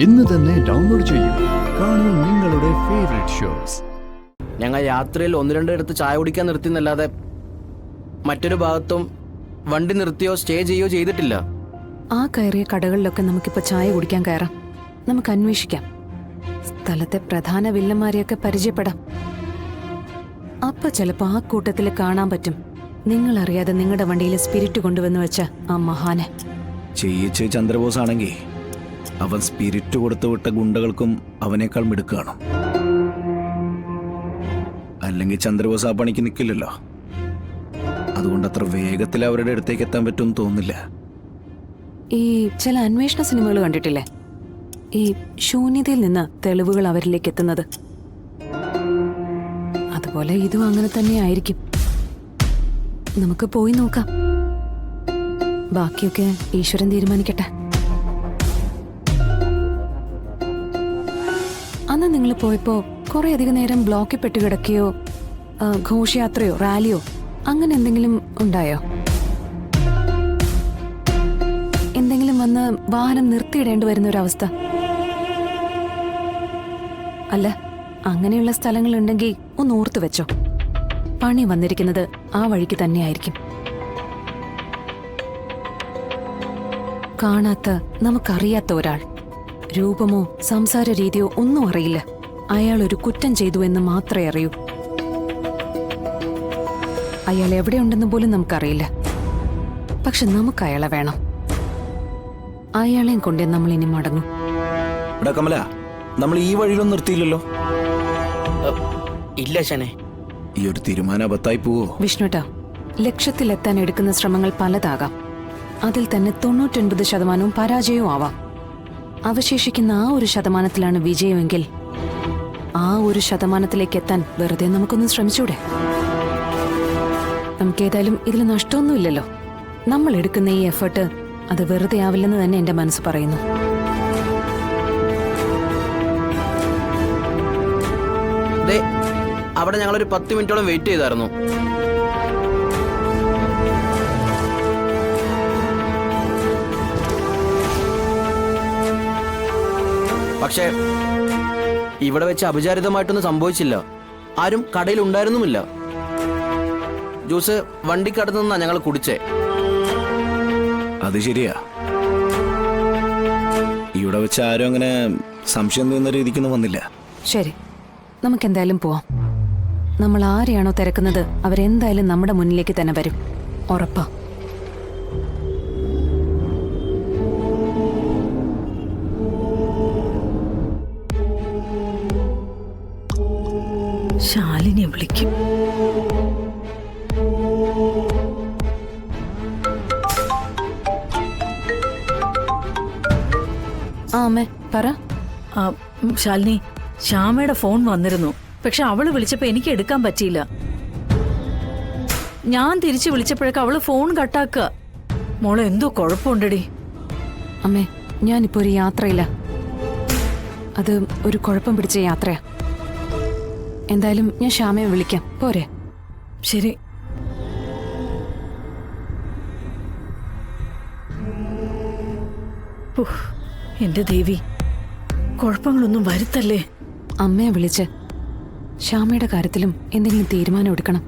ഇന്ന് തന്നെ ഡൗൺലോഡ് ചെയ്യൂ. കാണൂ നിങ്ങളുടെ ഫേവറേറ്റ് ഷോസ്. ഞങ്ങൾ യാത്രയിൽ ഒന്ന് രണ്ടിടത്ത് ചായ കുടിക്കാൻ നിർത്തിയെന്നല്ലാതെ മറ്റൊരു ഭാഗത്തും വണ്ടി നിർത്തിയോ സ്റ്റേ ചെയ്യോ ചെയ്തിട്ടില്ല. ആ കയറിയ കടകളിലൊക്കെ നമുക്കിപ്പോ ചായ കുടിക്കാൻ കയറാം. നമുക്ക് അന്വേഷിക്കാം. സ്ഥലത്തെ പ്രധാന വില്ലന്മാരെയൊക്കെ പരിചയപ്പെടാം. അപ്പൊ ചിലപ്പോ ആ കൂട്ടത്തിൽ കാണാൻ പറ്റും നിങ്ങൾ അറിയാതെ നിങ്ങളുടെ വണ്ടിയിൽ സ്പിരിറ്റ് കൊണ്ടുവന്ന് വെച്ച ആ മഹാനെ. ചെയ്യിച്ച് ചന്ദ്രബോസ് ആണെങ്കിൽ അവൻ സ്പിരിറ്റ് കൊടുത്തു വിട്ട ഗുണ്ടകൾക്കും അവനേക്കാൾ മിടുക്കാണ്. അല്ലെങ്കിൽ ചന്ദ്രബോസ് ആ പണിക്ക് നിൽക്കില്ലല്ലോ. അതുകൊണ്ട് അത്ര വേഗത്തിൽ അവരുടെ അടുത്തേക്ക് എത്താൻ പറ്റുമെന്ന് തോന്നുന്നില്ല. ഈ ചില അന്വേഷണ സിനിമകൾ കണ്ടിട്ടില്ലേ? ഈ ശൂന്യതയിൽ നിന്ന് തെളിവുകൾ അവരിലേക്ക് എത്തുന്നത്. അതുപോലെ ഇതും അങ്ങനെ തന്നെ ആയിരിക്കും. നമുക്ക് പോയി നോക്കാം. ബാക്കിയൊക്കെ ഈശ്വരൻ തീരുമാനിക്കട്ടെ. അന്ന് നിങ്ങൾ പോയപ്പോ കുറെ അധികം നേരം ബ്ലോക്കിൽ പെട്ട് കിടക്കുകയോ ഘോഷയാത്രയോ റാലിയോ അങ്ങനെ എന്തെങ്കിലും ഉണ്ടായോ? എന്തെങ്കിലും വന്ന് വാഹനം നിർത്തിയിടേണ്ടി വരുന്ന ഒരവസ്ഥ? അല്ല, അങ്ങനെയുള്ള സ്ഥലങ്ങളുണ്ടെങ്കിൽ ഒന്ന് ഓർത്തു വെച്ചോ. പണി വന്നിരിക്കുന്നത് ആ വഴിക്ക് തന്നെയായിരിക്കും. കാണാത്ത നമുക്കറിയാത്ത ഒരാൾ, രൂപമോ സംസാര രീതിയോ ഒന്നും അറിയില്ല. അയാൾ ഒരു കുറ്റം ചെയ്തു എന്ന് മാത്രമേ അറിയൂ. അയാൾ എവിടെയുണ്ടെന്ന് പോലും നമുക്കറിയില്ല. പക്ഷെ നമുക്ക് അയാളെ വേണം. അയാളെയും കൊണ്ടേ നമ്മൾ ഇനി മടങ്ങും. കമല, നമ്മൾ ഈ വഴിയിലൊന്നും നിർത്തിയില്ലല്ലോ. ഇല്ല ശനെ, ഈ ഒരു തീരുമാനം അബദ്ധായി പോവോ? വിഷ്ണുട്ടാ, ലക്ഷ്യത്തിലെത്താൻ എടുക്കുന്ന ശ്രമങ്ങൾ പലതാകാം. അതിൽ തന്നെ 99% പരാജയവും ആവാം. അവശേഷിക്കുന്ന ആ 1% വിജയമെങ്കിൽ ആ 1% എത്താൻ വെറുതെ നമുക്കൊന്ന് ശ്രമിച്ചൂടെ? നമുക്കേതായാലും ഇതിൽ നഷ്ടമൊന്നുമില്ലല്ലോ. നമ്മൾ എടുക്കുന്ന ഈ എഫേർട്ട് അത് വെറുതെ ആവില്ലെന്ന് തന്നെ എന്റെ മനസ്സ് പറയുന്നു. അവിടെ ഞങ്ങളൊരു 10 മിനിറ്റോളം വെയിറ്റ് ചെയ്തായിരുന്നു. പക്ഷേ ഇവിടെ വെച്ച് അപചാരിതമായിട്ടൊന്നും സംഭവിച്ചില്ല. ആരും കടയിൽ ഉണ്ടായിരുന്നുമില്ല. ജ്യൂസ് വണ്ടിക്കടുത്ത് നിന്നാ ഞങ്ങൾ കുടിച്ചേ. അത് ശരിയാ. ഇവിടെ വെച്ച് ആരും അങ്ങനെ സംശയം തോന്നുന്ന രീതിക്കൊന്നും വന്നില്ല. ശരി, നമുക്കെന്തായാലും പോവാം. നമ്മൾ ആരെയാണോ തിരക്കുന്നത് അവരെന്തായാലും നമ്മുടെ മുന്നിലേക്ക് തന്നെ വരും. ഉറപ്പാ. ശാലിനെ വിളിക്കും. അമ്മേ പറ. ശാലിനി, ശ്യാമയുടെ ഫോൺ വന്നിരുന്നു. പക്ഷെ അവള് വിളിച്ചപ്പോ എനിക്ക് എടുക്കാൻ പറ്റിയില്ല. ഞാൻ തിരിച്ചു വിളിച്ചപ്പോഴൊക്കെ അവള് ഫോൺ കട്ടാക്കുക. മോളെ എന്തോ കുഴപ്പമുണ്ടടി. അമ്മേ, ഞാനിപ്പോ ഒരു യാത്രയില്ല. അത് ഒരു കുഴപ്പം പിടിച്ച യാത്രയാ. എന്തായാലും ഞാൻ ശ്യാമയെ വിളിക്കാം. പോരെ? ശരി. എന്റെ ദേവി, കുഴപ്പങ്ങളൊന്നും വരുത്തല്ലേ. അമ്മയെ വിളിച്ച് ശ്യാമയുടെ കാര്യത്തിലും എന്തെങ്കിലും തീരുമാനം എടുക്കണം.